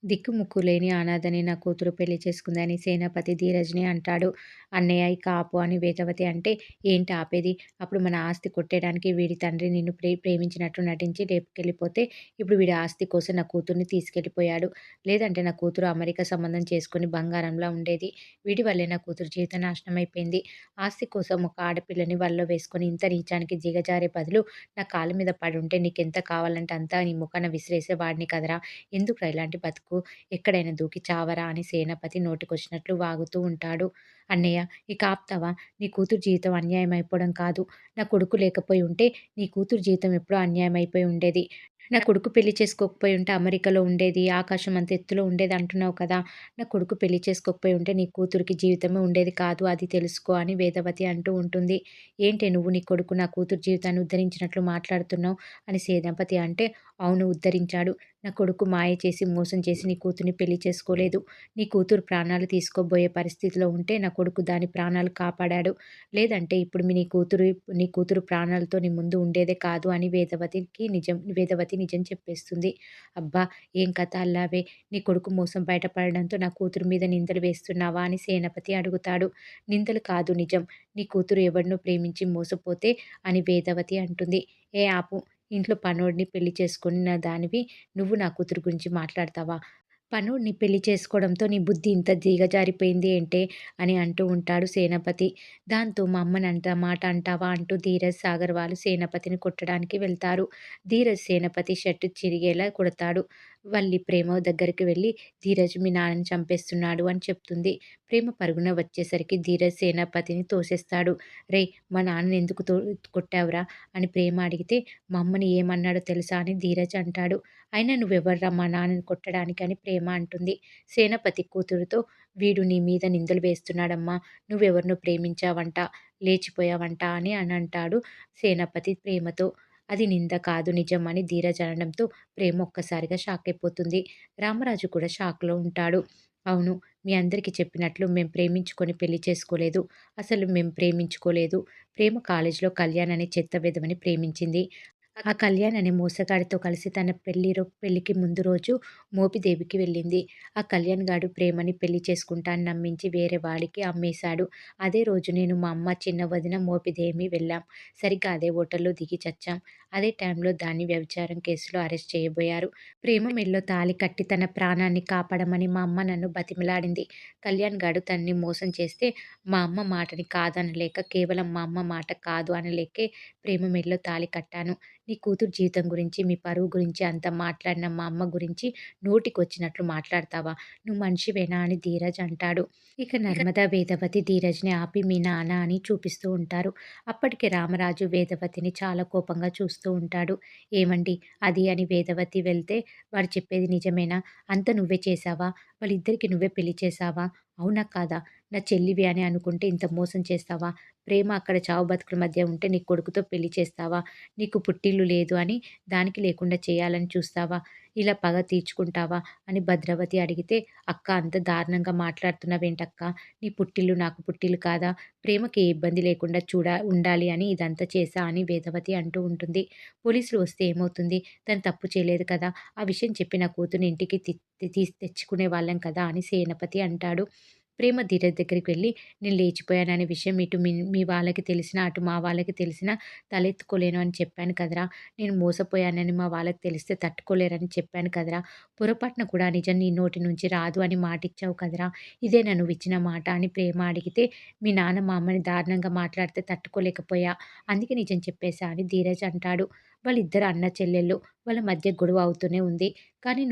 దిక్కుముక్కు లేని అనాథని నా కూతురు పెళ్లి చేసుకుందని సేనాపతి ధీరజ్‌ని అంటాడు. "అన్నయ్య ఇక ఆపు" అని వేదవతి అంటే, "ఏంటి ఆపేది? అప్పుడు మన ఆస్తి కొట్టేయడానికి వీడి తండ్రి నిన్ను ప్రేమించినట్లు నటించి లేపుకెళ్ళిపోతే, ఇప్పుడు వీడి ఆస్తి కోసం నా కూతుర్ని తీసుకెళ్ళిపోయాడు. లేదంటే నా కూతురు అమెరికా సంబంధం చేసుకొని బంగారంలా ఉండేది. వీడి వల్లే నా కూతురు జీవితం నాశనమైపోయింది. ఆస్తి కోసం ఒక ఆడపిల్లని వలలో వేసుకొని ఇంత నీచానికి దిగజారే బదులు నా కాళ్ళ మీద పడుంటే నీకెంత కావాలంటే అంత నీ ముఖాన విసిరేసేవాడిని కదరా! ఎందుకురా ఇలాంటి బతుకు? ఎక్కడైనా దూకి చావరా" అని సేనాపతి నోటికొచ్చినట్లు వాగుతూ ఉంటాడు. "అన్నయ్య ఇక ఆపుతావా? నీ కూతురు జీవితం అన్యాయం అయిపోవడం కాదు. నా కొడుకు లేకపోయి ఉంటే నీ కూతురు జీవితం ఎప్పుడో అన్యాయం అయిపోయి ఉండేది. నా కొడుకు పెళ్లి చేసుకోకపోయి ఉంటే అమెరికాలో ఉండేది. ఆకాశం అంత ఎత్తులో ఉండేది అంటున్నావు కదా! నా కొడుకు పెళ్లి చేసుకోకపోయి ఉంటే నీ కూతురికి జీవితమే ఉండేది కాదు. అది తెలుసుకో" అని వేదవతి అంటూ ఉంటుంది. "ఏంటే నువ్వు నీ కొడుకు నా కూతురు జీవితాన్ని ఉద్ధరించినట్లు మాట్లాడుతున్నావు" అని సేనాపతి అంటే, "అవును ఉద్ధరించాడు. నా కొడుకు మాయ చేసి, మోసం చేసి నీ కూతుర్ని పెళ్లి చేసుకోలేదు. నీ కూతురు ప్రాణాలు తీసుకోబోయే పరిస్థితిలో ఉంటే నా కొడుకు దాని ప్రాణాలు కాపాడాడు. లేదంటే ఇప్పుడు నీ కూతురు ప్రాణాలతో నీ ముందు ఉండేదే కాదు" అని వేదవతి నిజం చెప్పేస్తుంది. "అబ్బా! ఏం కథ అల్లావే! నీ కొడుకు మోసం బయటపడడంతో నా కూతురు మీద నిందలు వేస్తున్నావా" అని సేనాపతి అడుగుతాడు. "నిందలు కాదు నిజం. నీ కూతురు ఎవడినో ప్రేమించి మోసపోతే" అని వేదవతి అంటుంది. "ఏ ఆపు! ఇంట్లో పనోడిని పెళ్లి చేసుకున్న దానివి నువ్వు నా కూతురు గురించి మాట్లాడతావా? పనోడిని పెళ్లి చేసుకోవడంతో నీ బుద్ధి ఇంత దిగజారిపోయింది ఏంటే" అని అంటూ ఉంటాడు సేనాపతి. దాంతో "మా అమ్మనంత మాట అంటావా" అంటూ ధీరజ్, సాగర్ వాళ్ళు సేనాపతిని కొట్టడానికి వెళ్తారు. ధీరజ్ సేనాపతి షర్ట్ చిరిగేలా కొడతాడు. వల్లి ప్రేమ దగ్గరికి వెళ్లి "ధీరజ్ మీ నాన్నని చంపేస్తున్నాడు" అని చెప్తుంది. ప్రేమ పరుగున వచ్చేసరికి ధీరజ్ సేనాపతిని తోసేస్తాడు. "రేయ్! మా నాన్నని ఎందుకు కొట్టావురా" అని ప్రేమ అడిగితే, "మా అమ్మని ఏమన్నాడో తెలుసా" అని ధీరజ్ అంటాడు. "అయినా నువ్వెవర్రా మా నాన్నని కొట్టడానికి" అని ప్రేమ అంటుంది. సేనాపతి కూతురుతో, "వీడు నీ మీద నిందలు వేస్తున్నాడమ్మా. నువ్వెవరినో ప్రేమించావంట, లేచిపోయావంట" అని అంటాడు సేనాపతి ప్రేమతో. "అది నింద కాదు నిజం" అని ధీరజ్ అనడంతో ప్రేమ ఒక్కసారిగా షాకయిపోతుంది. రామరాజు కూడా షాక్‌లో ఉంటాడు. "అవును. మీ అందరికీ చెప్పినట్లు మేం ప్రేమించుకొని పెళ్లి చేసుకోలేదు. అసలు మేం ప్రేమించుకోలేదు. ప్రేమ కాలేజీలో కళ్యాణ్ అనే చెత్త వెధవని ప్రేమించింది. ఆ కళ్యాణ్ అనే మోసగాడితో కలిసి తన పెళ్ళికి ముందు రోజు మోపిదేవికి వెళ్ళింది. ఆ కళ్యాణ్ గాడు ప్రేమని పెళ్లి చేసుకుంటా అని నమ్మించి వేరే వాడికి అమ్మేశాడు. అదే రోజు నేను, మా అమ్మ, చిన్న వదిన, మోపిదేవి వెళ్ళాం. సరిగ్గా అదే హోటల్‌లో దిగి చచ్చాం. అదే టైంలో దాన్ని వ్యభిచారం కేసులో అరెస్ట్ చేయబోయారు. ప్రేమ మెడలో తాళి కట్టి తన ప్రాణాన్ని కాపాడమని మా అమ్మ నన్ను బతిమిలాడింది. కళ్యాణ్ గాడు తనని మోసం చేస్తే మా అమ్మ మాటని కాదనలేక, కేవలం మా అమ్మ మాట కాదు అనలేకే ప్రేమ మెడలో తాళి కట్టాను. నీ కూతురు జీవితం గురించి, మీ పరువు గురించి అంత మాట్లాడిన మా అమ్మ గురించి నోటికొచ్చినట్లు మాట్లాడతావా? నువ్వు మనిషివేనా" అని ధీరజ్ అంటాడు. ఇక నర్మదా, వేదవతి ధీరజ్‌ని ఆపి "మీ నాన్న" అని చూపిస్తూ ఉంటారు. అప్పటికే రామరాజు వేదవతిని చాలా కోపంగా చూస్తూ ఉంటాడు. "ఏవండీ అది" అని వేదవతి వెళ్తే, "వాడు చెప్పేది నిజమేనా? అంతా నువ్వే చేశావా? వాళ్ళిద్దరికీ నువ్వే పెళ్లి చేశావా? అవునా కాదా? నా చెల్లివి అని అనుకుంటే ఇంత మోసం చేస్తావా? ప్రేమ అక్కడ చావు బతుకుల మధ్య ఉంటే నీ కొడుకుతో పెళ్లి చేస్తావా? నీకు పుట్టిల్లు లేదు అని దానికి లేకుండా చేయాలని చూస్తావా? ఇలా పగ తీర్చుకుంటావా?" అని భద్రావతి అడిగితే, "అక్క అంత దారుణంగా మాట్లాడుతున్నావేంటక్కా? నీ పుట్టిల్లు నాకు పుట్టిల్లు కాదా? ప్రేమకి ఏ ఇబ్బంది లేకుండా ఉండాలి అని ఇదంతా చేశా" అని వేదవతి అంటూ ఉంటుంది. "పోలీసులు వస్తే ఏమవుతుంది? తను తప్పు చేయలేదు కదా! ఆ విషయం చెప్పి నా కూతుర్ని ఇంటికి తెచ్చుకునే వాళ్ళం కదా" అని సేనాపతి అంటాడు. ప్రేమ ధీరజ్ దగ్గరికి వెళ్లి, "నేను లేచిపోయాననే విషయం ఇటు మీ వాళ్ళకి తెలిసినా, అటు మా వాళ్ళకి తెలిసినా తలెత్తుకోలేను అని చెప్పాను కదరా! నేను మోసపోయానని మా వాళ్ళకి తెలిస్తే తట్టుకోలేరని చెప్పాను కదరా! పొరపాటున కూడా ఆ నిజం నీ నోటి నుంచి రాదు అని మాటిచ్చావు కదరా! ఇదేనా నువ్విచ్చిన మాట" అని ప్రేమ అడిగితే, "మీ నాన్న మా అమ్మని దారుణంగా మాట్లాడితే తట్టుకోలేకపోయా. అందుకే నిజం చెప్పేశా" అని ధీరజ్ అంటాడు. వాళ్ళిద్దరు అన్న చెల్లెళ్ళు. వాళ్ళ మధ్య గొడవ అవుతూనే ఉంది. "కానీ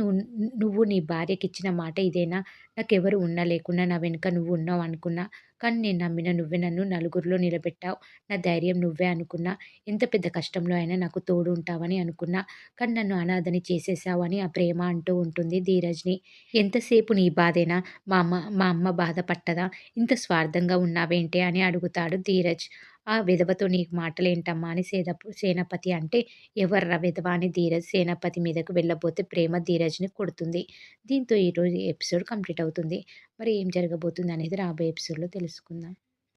నువ్వు నీ భార్యకిచ్చిన మాట ఇదేనా? నాకెవరు ఉన్నా లేకున్నా నా వెనుక నువ్వు ఉన్నావు అనుకున్నా. కానీ నేను నమ్మిన నువ్వే నన్ను నలుగురిలో నిలబెట్టావు. నా ధైర్యం నువ్వే అనుకున్నా. ఎంత పెద్ద కష్టంలో అయినా నాకు తోడు ఉంటావని అనుకున్నా. కానీ నన్ను అనాథని చేసేశావు" అని ఆ ప్రేమ అంటూ ఉంటుంది ధీరజ్‌ని. "ఎంతసేపు నీ బాధేనా? మా అమ్మ బాధ పట్టదా? ఇంత స్వార్థంగా ఉన్నావేంటే" అని అడుగుతాడు ధీరజ్. "ఆ వెధవతో నీకు మాటలేంటమ్మా" అని సేనాపతి అంటే, "ఎవర్రా వెధవ" అని ధీరజ్ సేనాపతి మీదకు వెళ్ళబోతే ప్రేమ ధీరజ్‌ని కొడుతుంది. దీంతో ఈరోజు ఎపిసోడ్ కంప్లీట్ అవుతుంది. మరి ఏం జరగబోతుందనేది రాబోయే ఎపిసోడ్‌లో తెలుసుకుందాం.